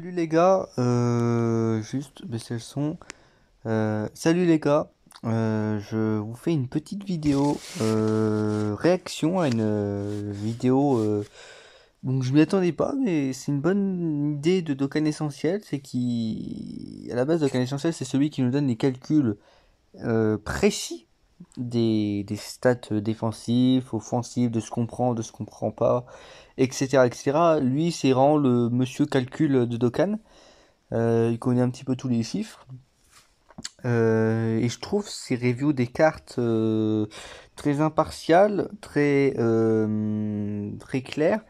Salut les gars, juste baisser le son. Salut les gars, je vous fais une petite vidéo réaction à une vidéo donc je m'y attendais pas, mais c'est une bonne idée de Dokkan Essentiel. C'est qui à la base, Dokkan Essentiel, c'est celui qui nous donne les calculs précis des stats défensifs, offensifs, de ce qu'on prend, de ce qu'on prend pas, etc., etc. Lui, c'est vraiment le monsieur calcul de Dokkan. Il connaît un petit peu tous les chiffres. Et je trouve ces reviews des cartes très impartiales, très claires.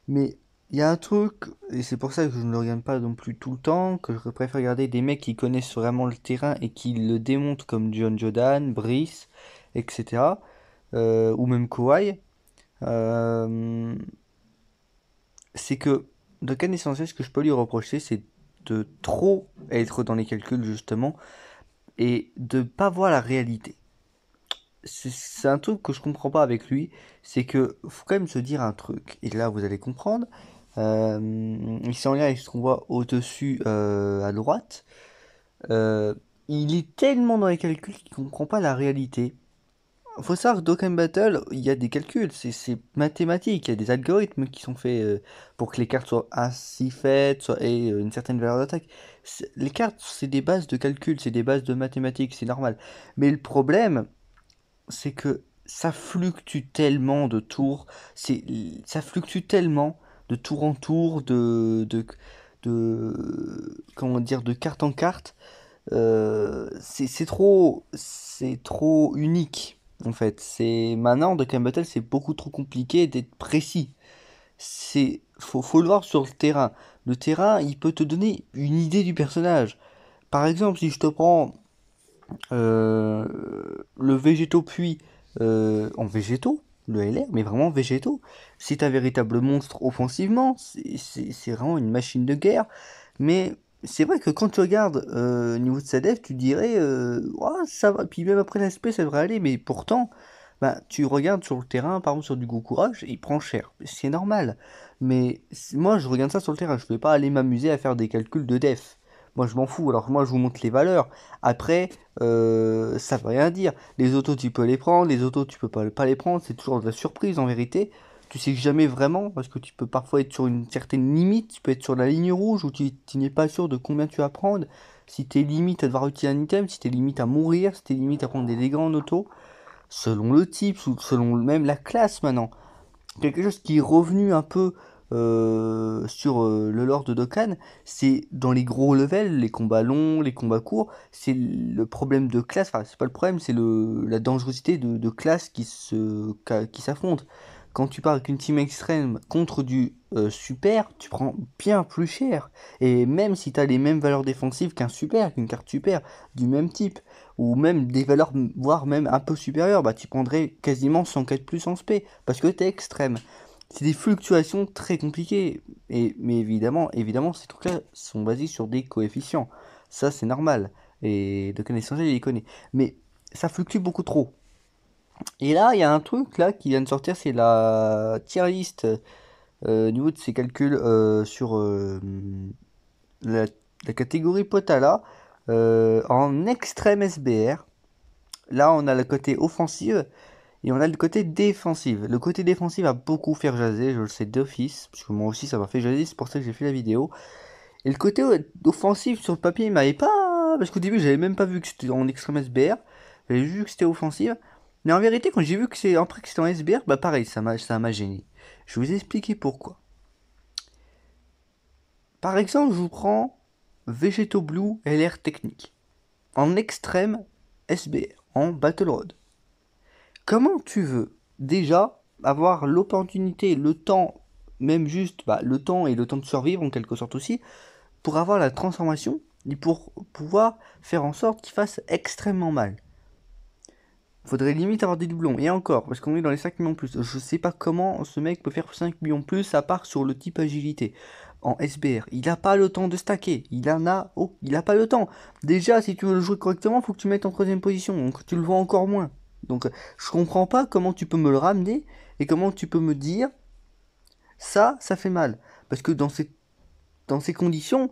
Mais il y a un truc, et c'est pour ça que je ne le regarde pas non plus tout le temps, que je préfère regarder des mecs qui connaissent vraiment le terrain et qui le démontrent comme John Jordan, Brice, etc. Ou même Kawhi. Euh, c'est que de Can Essentiel, ce que je peux lui reprocher, c'est de trop être dans les calculs justement et de pas voir la réalité. C'est un truc que je comprends pas avec lui, c'est que faut quand même se dire un truc, et là vous allez comprendre. Ici en lien avec ce qu'on voit au-dessus à droite, euh, il est tellement dans les calculs qu'il comprend pas la réalité. Faut savoir que Dokkan Battle, il y a des calculs, c'est mathématique, il y a des algorithmes qui sont faits pour que les cartes soient ainsi faites, aient une certaine valeur d'attaque. Les cartes, c'est des bases de calcul, c'est des bases de mathématiques, c'est normal. Mais le problème, c'est que ça fluctue tellement de tours, ça fluctue tellement de tour en tour, comment dire, de carte en carte. C'est trop unique en fait. C'est maintenant de Battle, c'est beaucoup trop compliqué d'être précis. Faut le voir sur le terrain. Le terrain, il peut te donner une idée du personnage. Par exemple, si je te prends euh, le végétaux puis en végétaux, le LR, mais vraiment végétaux, c'est un véritable monstre offensivement. C'est vraiment une machine de guerre. Mais c'est vrai que quand tu regardes au niveau de sa dev, tu dirais, ouah, ça va. Puis même après l'aspect, ça devrait aller. Mais pourtant, bah, tu regardes sur le terrain, par exemple sur du Gokurash, il prend cher. C'est normal. Mais moi, je regarde ça sur le terrain. Je ne vais pas aller m'amuser à faire des calculs de def. Moi, je m'en fous. Alors moi, je vous montre les valeurs. Après, ça veut rien dire. Les autos, tu peux les prendre. Les autos, tu peux pas les prendre. C'est toujours de la surprise en vérité. Tu sais jamais vraiment, parce que tu peux parfois être sur une certaine limite, tu peux être sur la ligne rouge où tu n'es pas sûr de combien tu vas prendre, si t'es limite à devoir utiliser un item, si t'es limite à mourir, si t'es limite à prendre des dégâts en auto, selon le type, ou selon même la classe maintenant. Quelque chose qui est revenu un peu sur le lore de Dokkan, c'est dans les gros levels, les combats longs, les combats courts, c'est le problème de classe, enfin c'est pas le problème, c'est la dangerosité de classe qui s'affrontent. Quand tu pars avec une team extrême contre du super, tu prends bien plus cher. Et même si tu as les mêmes valeurs défensives qu'un super, qu'une carte super, du même type, ou même des valeurs, voire même un peu supérieures, bah tu prendrais quasiment 104 plus en spé, parce que t'es extrême. C'est des fluctuations très compliquées. Mais évidemment, ces trucs-là sont basés sur des coefficients. Ça, c'est normal. Et de connaissance, il les connaît. Mais ça fluctue beaucoup trop. Et là, il y a un truc là qui vient de sortir, c'est la tier list au niveau de ces calculs sur la, la catégorie Potala en extrême SBR. Là, on a le côté offensive et on a le côté défensif. Le côté défensif va beaucoup faire jaser, je le sais d'office, parce que moi aussi ça m'a fait jaser, c'est pour ça que j'ai fait la vidéo. Et le côté offensif sur le papier, il m'avait pas. Parce qu'au début, j'avais même pas vu que c'était en extrême SBR, j'avais vu que c'était offensive. Mais en vérité, quand j'ai vu que c'est après que c'était en SBR, bah pareil, ça m'a gêné. Je vais vous expliquer pourquoi. Par exemple, je vous prends Vegeto Blue LR Technique en extrême SBR, en Battle Road. Comment tu veux déjà avoir l'opportunité, le temps, même juste bah, le temps et le temps de survivre en quelque sorte aussi, pour avoir la transformation et pour pouvoir faire en sorte qu'il fasse extrêmement mal. Faudrait limite avoir des doublons, et encore, parce qu'on est dans les 5 millions plus. Je sais pas comment ce mec peut faire 5 millions plus à part sur le type agilité. En SBR, il a pas le temps de stacker, il a pas le temps. Déjà, si tu veux le jouer correctement, faut que tu mettes en troisième position, donc tu le vois encore moins. Donc je comprends pas comment tu peux me le ramener, et comment tu peux me dire, ça fait mal. Parce que dans ces dans ces conditions,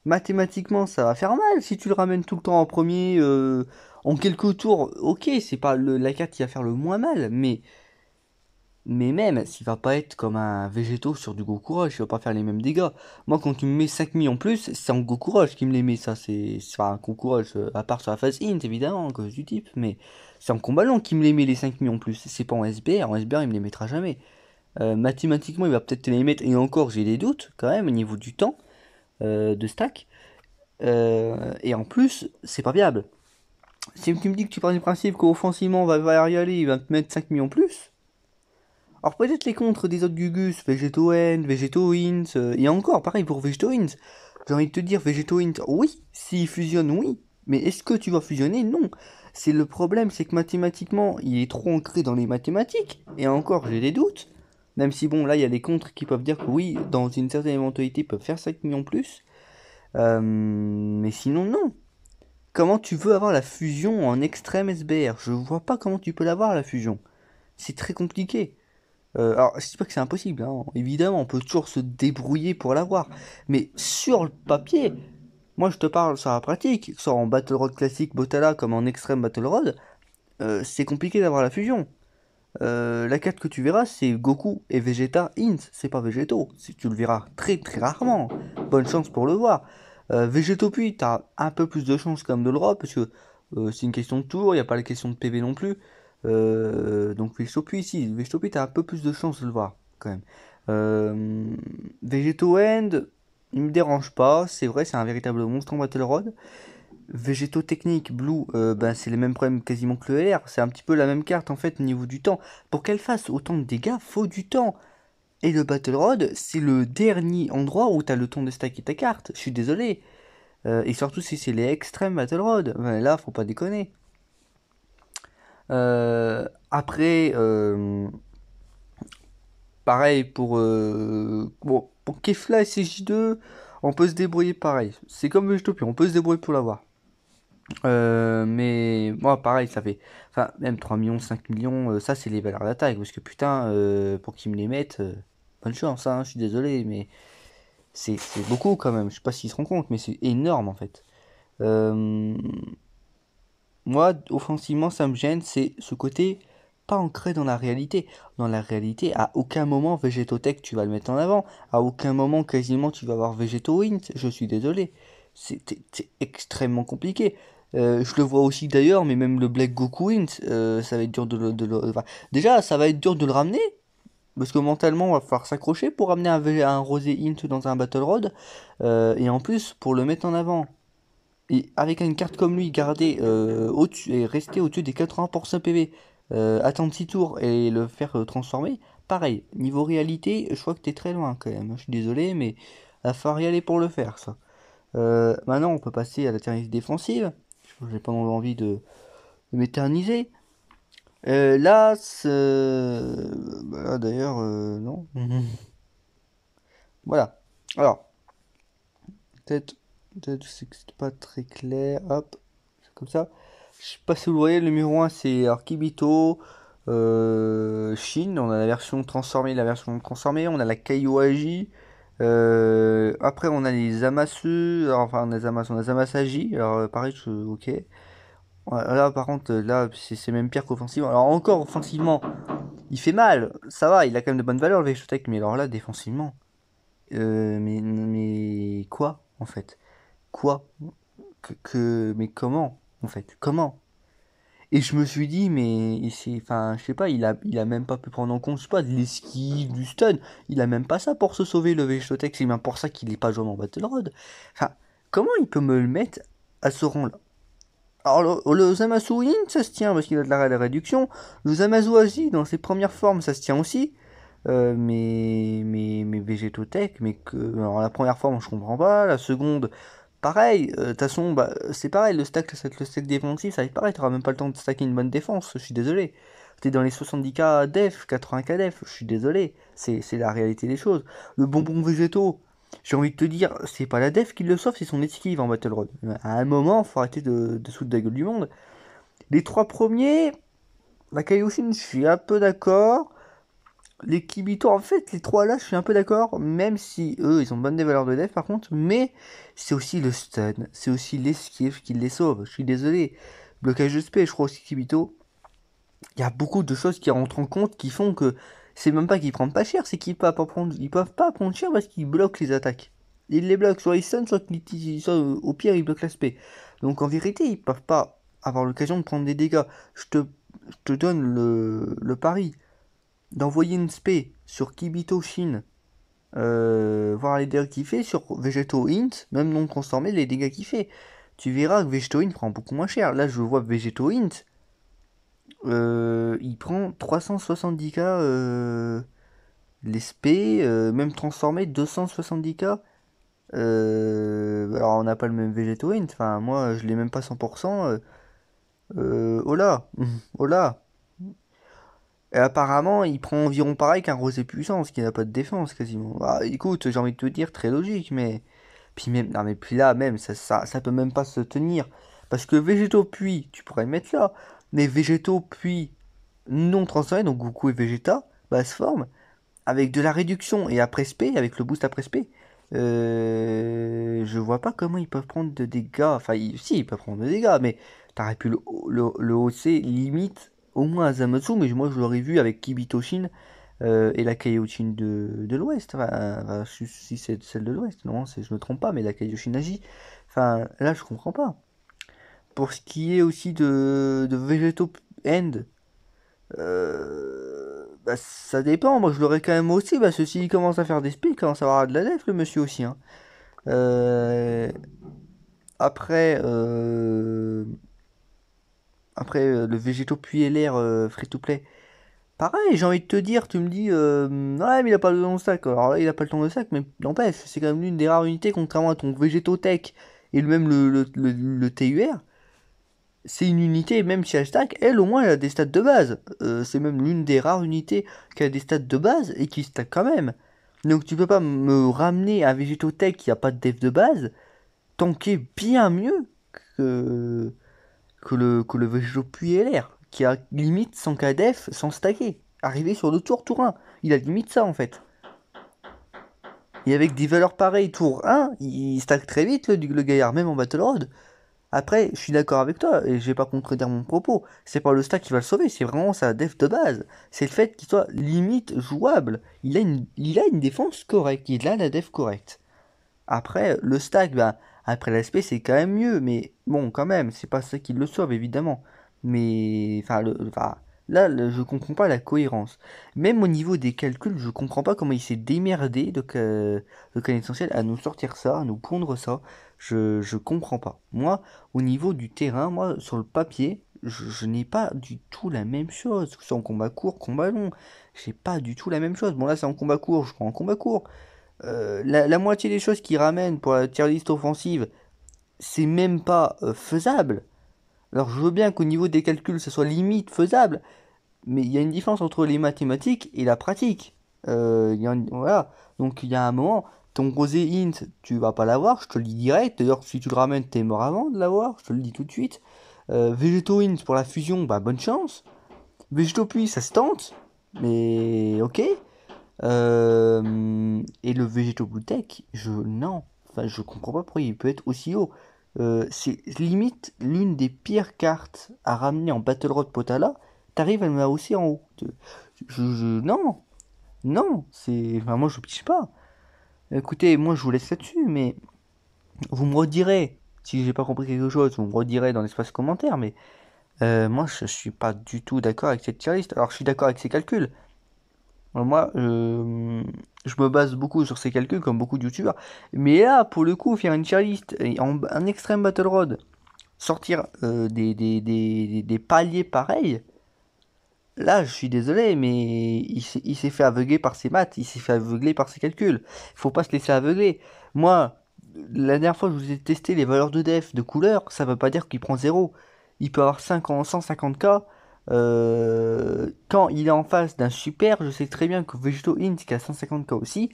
mathématiquement, ça va faire mal si tu le ramènes tout le temps en premier, en quelques tours. Ok, c'est pas la carte qui va faire le moins mal, mais même, s'il va pas être comme un végétaux sur du Goku Rush, il va pas faire les mêmes dégâts. Moi, quand tu me mets 5000 en plus, c'est en Goku Rush qui me les met, ça. C'est pas un Goku Rush, à part sur la phase int, évidemment, à cause du type, mais c'est en combat long qui me les met les 5000 en plus. C'est pas en SBR, en SBR, il me les mettra jamais. Mathématiquement, il va peut-être te les mettre, et encore, j'ai des doutes, quand même, au niveau du temps de stack. Et en plus, c'est pas viable. Si tu me dis que tu pars du principe qu'offensivement, va y aller, il va te mettre 5000 en plus. Alors peut-être les contres des autres Gugus, Vegeto End, Vegeto Int, et encore pareil pour Vegeto Int. J'ai envie de te dire Vegeto Int, oui, s'il fusionne, oui, mais est-ce que tu vas fusionner? Non. C'est le problème, c'est que mathématiquement, il est trop ancré dans les mathématiques, et encore, j'ai des doutes. Même si bon, là, il y a des contres qui peuvent dire que oui, dans une certaine éventualité, ils peuvent faire 5 millions plus. Mais sinon, non. Comment tu veux avoir la fusion en extrême SBR? Je vois pas comment tu peux l'avoir, la fusion. C'est très compliqué. Alors, je dis pas que c'est impossible, hein. Évidemment, on peut toujours se débrouiller pour l'avoir. Mais sur le papier, moi je te parle sur la pratique, soit en Battle Road classique Botala comme en Extreme Battle Road, c'est compliqué d'avoir la fusion. La carte que tu verras, c'est Goku et Vegeta Int, c'est pas Végéto. Tu le verras très très rarement. Bonne chance pour le voir. Végéto puis, t'as un peu plus de chance quand même de le voir, parce que c'est une question de tour, il n'y a pas la question de PV non plus. Donc Végéto puis, si, Végéto puis, t'as un peu plus de chance de le voir, quand même. Végéto End, il me dérange pas, c'est vrai, c'est un véritable monstre en Battle Road. Végétaux techniques, Blue, ben, c'est les mêmes problèmes quasiment que le LR. C'est un petit peu la même carte en fait au niveau du temps. Pour qu'elle fasse autant de dégâts, faut du temps. Et le Battle Rod, c'est le dernier endroit où tu as le temps de stacker ta carte. Je suis désolé. Et surtout si c'est les extrêmes Battle Rod. Ben, là, faut pas déconner. Après, pareil bon, pour Kefla et CJ2, on peut se débrouiller pareil. C'est comme Végétopie, on peut se débrouiller pour l'avoir. Mais moi, pareil, ça fait. Enfin, même 3 millions, 5 millions, ça, c'est les valeurs d'attaque. Parce que putain, pour qu'ils me les mettent, bonne chance, hein, je suis désolé, mais c'est beaucoup quand même. Je sais pas s'ils se rendent compte, mais c'est énorme en fait. Euh, Moi, offensivement, ça me gêne, c'est ce côté pas ancré dans la réalité. Dans la réalité, à aucun moment Végétotech tu vas le mettre en avant. À aucun moment, quasiment, tu vas avoir Végéto Int. Je suis désolé. C'est extrêmement compliqué. Je le vois aussi d'ailleurs, mais même le Black Goku Int, ça va être dur enfin, déjà, ça va être dur de le ramener. Parce que mentalement, on va falloir s'accrocher pour ramener un Rosé Int dans un Battle Road. Et en plus, pour le mettre en avant. Et avec une carte comme lui, garder au-dessus et rester au-dessus des 80% PV, attendre 6 tours et le faire transformer, pareil, niveau réalité, je crois que t'es très loin quand même. Je suis désolé, mais il va falloir y aller pour le faire, ça. Maintenant, on peut passer à la technique défensive. J'ai pas envie de m'éterniser. Là, bah, d'ailleurs, non. Voilà. Alors, peut-être, peut-être c'est que c'est pas très clair. Hop, c'est comme ça. Je sais pas si vous le voyez, le numéro 1 c'est Arkibito, Shin, on a la version transformée, la version transformée, on a la Kaiouaji, après on a les Amasu, alors, enfin on a Zamasaji, alors pareil, ok. Là par contre, là c'est même pire qu'offensivement. Alors encore offensivement, il fait mal, ça va, il a quand même de bonnes valeurs le Vegeta, mais alors là défensivement, mais quoi en fait? Quoi? Mais comment en fait? Comment? Et je me suis dit, mais c'est, enfin, je sais pas, il a même pas pu prendre en compte, je sais pas, de l'esquive, du stun. Il a même pas ça pour se sauver, le Végétotech. C'est bien pour ça qu'il est pas joué en Battle Road. Enfin, comment il peut me le mettre à ce rang-là? Alors, le Zamasu In, ça se tient parce qu'il a de la réduction. Le Zamasu Aji, dans ses premières formes, ça se tient aussi. Mais Végétotech, mais que. Alors, la première forme, je comprends pas. La seconde. Pareil, de toute façon, bah, c'est pareil, le stack défensif, ça va être pareil, t'auras même pas le temps de stacker une bonne défense, je suis désolé. T'es dans les 70k def, 80k def, je suis désolé, c'est la réalité des choses. Le bonbon végétaux, j'ai envie de te dire, c'est pas la def qui le sauve, c'est son esquive en Battle Road. À un moment, faut arrêter de se foutre de la gueule du monde. Les trois premiers, la Kaioshin, je suis un peu d'accord. Les Kibito, en fait, les trois là, je suis un peu d'accord, même si eux, ils ont bonne des valeurs de def par contre, mais c'est aussi le stun, c'est aussi l'esquive qui les sauve. Je suis désolé. Blocage de spé, je crois aussi Kibito. Il y a beaucoup de choses qui rentrent en compte qui font que c'est même pas qu'ils prennent pas cher, c'est qu'ils peuvent pas prendre, ils peuvent pas prendre cher parce qu'ils bloquent les attaques. Ils les bloquent, soit ils stun, soit au pire ils bloquent l'aspect. Donc en vérité, ils peuvent pas avoir l'occasion de prendre des dégâts. Je te donne le pari d'envoyer une spé sur Kibito Shin, voir les dégâts qu'il fait, sur Vegeto Int, même non transformé, les dégâts qu'il fait. Tu verras que Vegeto Int prend beaucoup moins cher. Là, je vois Vegeto Int, il prend 370k l'espé, même transformé 270k. Alors on n'a pas le même Vegeto Int, enfin moi je l'ai même pas 100%. Oh là, oh là. Et apparemment, il prend environ pareil qu'un rosé puissant, ce qui n'a pas de défense quasiment. Bah écoute, j'ai envie de te dire, très logique, mais. Puis même, non mais puis là, même, ça peut même pas se tenir. Parce que végétaux puis, tu pourrais le mettre là. Mais végétaux puis non transformés, donc Goku et Vegeta, basse forme, avec de la réduction et après spé, avec le boost après spé. Je vois pas comment ils peuvent prendre de dégâts. Enfin, si, ils peuvent prendre de dégâts, mais t'aurais pu le hausser limite au moins à Zamatsu, mais moi je l'aurais vu avec Kibitoshin et la Kaioshin de l'Ouest. Enfin, si c'est celle de l'Ouest, non, je me trompe pas, mais la Kaioshin agit. Enfin, là je comprends pas. Pour ce qui est aussi de Vegeto End, bah, ça dépend. Moi je l'aurais quand même aussi, parce que s'il commence à faire des speeds, il commence à avoir de la def, le monsieur aussi. Hein. Euh, après, le végétaux puis LR free-to-play. Pareil, j'ai envie de te dire, tu me dis, ouais, mais il a pas le temps de sac. Alors là, il a pas le temps de sac, mais n'empêche, c'est quand même l'une des rares unités, contrairement à ton Végétotech et même le TUR. C'est une unité, même si elle stack, elle au moins elle a des stats de base. C'est même l'une des rares unités qui a des stats de base et qui stack quand même. Donc tu peux pas me ramener un Végétotech qui a pas de def de base, tanker bien mieux que, que le Végéto puis LR, qui a limite 100k def sans stacker. Arrivé sur le tour 1. Il a limite ça en fait. Et avec des valeurs pareilles, tour 1, il stack très vite le gaillard, même en Battle Road. Après, je suis d'accord avec toi, et je vais pas contredire mon propos. C'est pas le stack qui va le sauver, c'est vraiment sa def de base. C'est le fait qu'il soit limite jouable. Il a une défense correcte, il a la def correcte. Après, le stack, bah, après l'aspect, c'est quand même mieux, mais bon, quand même, c'est pas ça qui le sauve, évidemment. Mais, enfin, là, je comprends pas la cohérence. Même au niveau des calculs, je comprends pas comment il s'est démerdé de Canon Essentiel à nous sortir ça, à nous pondre ça. Je comprends pas. Moi, au niveau du terrain, moi, sur le papier, je n'ai pas du tout la même chose. Que ce soit en combat court, combat long. J'ai pas du tout la même chose. Bon, là, c'est en combat court, je prends en combat court. La moitié des choses qui ramènent pour la tier list offensive, c'est même pas faisable. Alors je veux bien qu'au niveau des calculs, ça soit limite faisable, mais il y a une différence entre les mathématiques et la pratique. Voilà. Donc il y a un moment, ton rosé int, tu vas pas l'avoir, je te le dis direct. D'ailleurs, si tu le ramènes, t'es mort avant de l'avoir, je te le dis tout de suite. Végéto int pour la fusion, bah bonne chance. Végéto puis, ça se tente, mais ok. Et le Vegetobloutech, non. Enfin, je comprends pas pourquoi il peut être aussi haut. C'est limite l'une des pires cartes à ramener en Battle Road Potala. T'arrives à me la hausser en haut. Non, non, c'est. Enfin, moi je piche pas. Écoutez, moi je vous laisse là-dessus, mais vous me redirez. Si j'ai pas compris quelque chose, vous me redirez dans l'espace commentaire, mais moi je suis pas du tout d'accord avec cette tier list. Alors je suis d'accord avec ses calculs. Moi, je me base beaucoup sur ces calculs, comme beaucoup de youtubeurs. Mais là, pour le coup, faire une tier list et un extrême battle road, sortir des paliers pareils, là, je suis désolé, mais il s'est fait aveugler par ses maths, il s'est fait aveugler par ses calculs. Il faut pas se laisser aveugler. Moi, la dernière fois que je vous ai testé les valeurs de def de couleur, ça veut pas dire qu'il prend zéro. Il peut avoir 150k. Quand il est en face d'un super, je sais très bien que Vegeto Int qui a 150k aussi,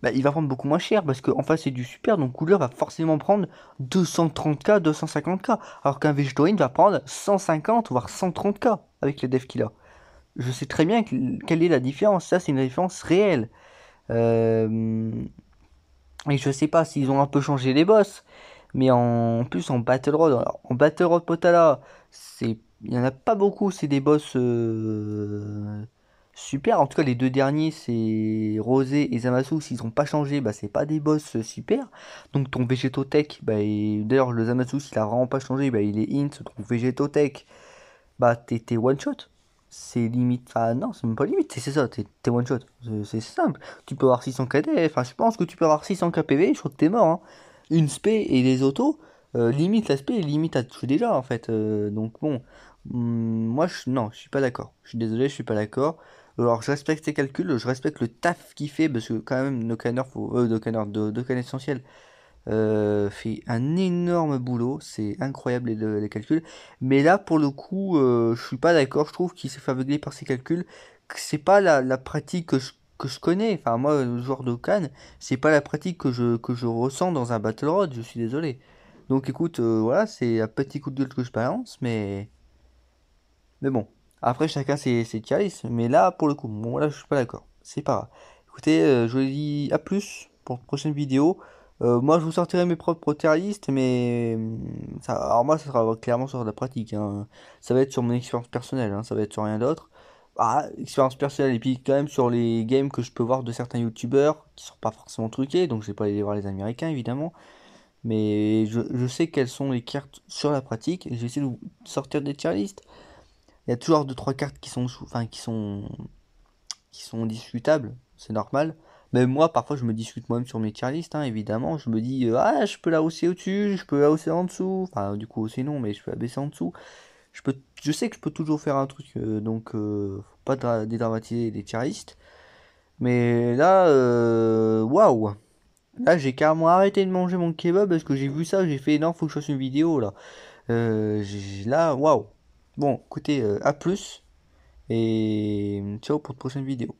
bah, il va prendre beaucoup moins cher parce qu'en face c'est du super, donc couleur va forcément prendre 230k, 250k, alors qu'un Vegeto Int va prendre 150 voire 130k avec les devs qu'il a. je sais très bien quelle est la différence. Ça, c'est une différence réelle. Euh, et je sais pas s'ils ont un peu changé les boss, mais en plus en Battle Road, alors, en Battle Road Potala, il y en a pas beaucoup, c'est des boss super. En tout cas, les deux derniers, c'est Rosé et Zamasu. S'ils ont pas changé, bah c'est pas des boss super. Donc ton Végétotech, bah d'ailleurs le Zamasu, s'il a vraiment pas changé, bah il est int. Ton Végétotech, bah t'es one shot. C'est limite. Ah non, c'est même pas limite, c'est ça, t'es one shot. C'est simple. Tu peux avoir 600 KD, enfin je pense que tu peux avoir 600 KPV, je crois que t'es mort. Hein. Une spé et les autos, limite la spé, limite à tuer déjà en fait. Donc bon, moi non, je suis pas d'accord. Je suis désolé, je suis pas d'accord. Alors je respecte tes calculs, je respecte le taf qu'il fait, parce que quand même, Nocaner Essentiel fait un énorme boulot, c'est incroyable les calculs. Mais là, pour le coup, je suis pas d'accord. Je trouve qu'il s'est fait aveugler par ses calculs. Que c'est pas la pratique que je connais. Enfin, moi, le joueur de Cannes, c'est pas la pratique que je ressens dans un Battle Road. Je suis désolé. Donc, écoute, voilà, c'est un petit coup de gueule que je balance, mais bon. Après, chacun ses chalices. Mais là, pour le coup, bon, là, je suis pas d'accord. C'est pas grave. Écoutez, je vous dis à plus pour une prochaine vidéo. Moi, je vous sortirai mes propres tier list, mais ça, alors moi, ça sera clairement sur la pratique. Hein. Ça va être sur mon expérience personnelle, hein, ça va être sur rien d'autre. Ah, expérience personnelle, et puis quand même sur les games que je peux voir de certains youtubeurs qui sont pas forcément truqués, donc je vais pas aller voir les américains évidemment. Mais je sais quelles sont les cartes sur la pratique, et je vais essayer de vous sortir des tier list. Il y a toujours deux trois cartes qui sont, enfin, qui sont discutables, c'est normal. Même moi, parfois, je me discute moi-même sur mes tier list, hein, évidemment. Je me dis, ah, je peux la hausser au-dessus, je peux la hausser en dessous. Enfin, du coup, hausser non, mais je peux la baisser en dessous. Je sais que je peux toujours faire un truc, donc faut pas dédramatiser les tier list. Mais là, waouh! Là, j'ai carrément arrêté de manger mon kebab parce que j'ai vu ça, j'ai fait, non, faut que je fasse une vidéo là. Là, waouh! Bon, écoutez, à plus et ciao pour de prochaine vidéo.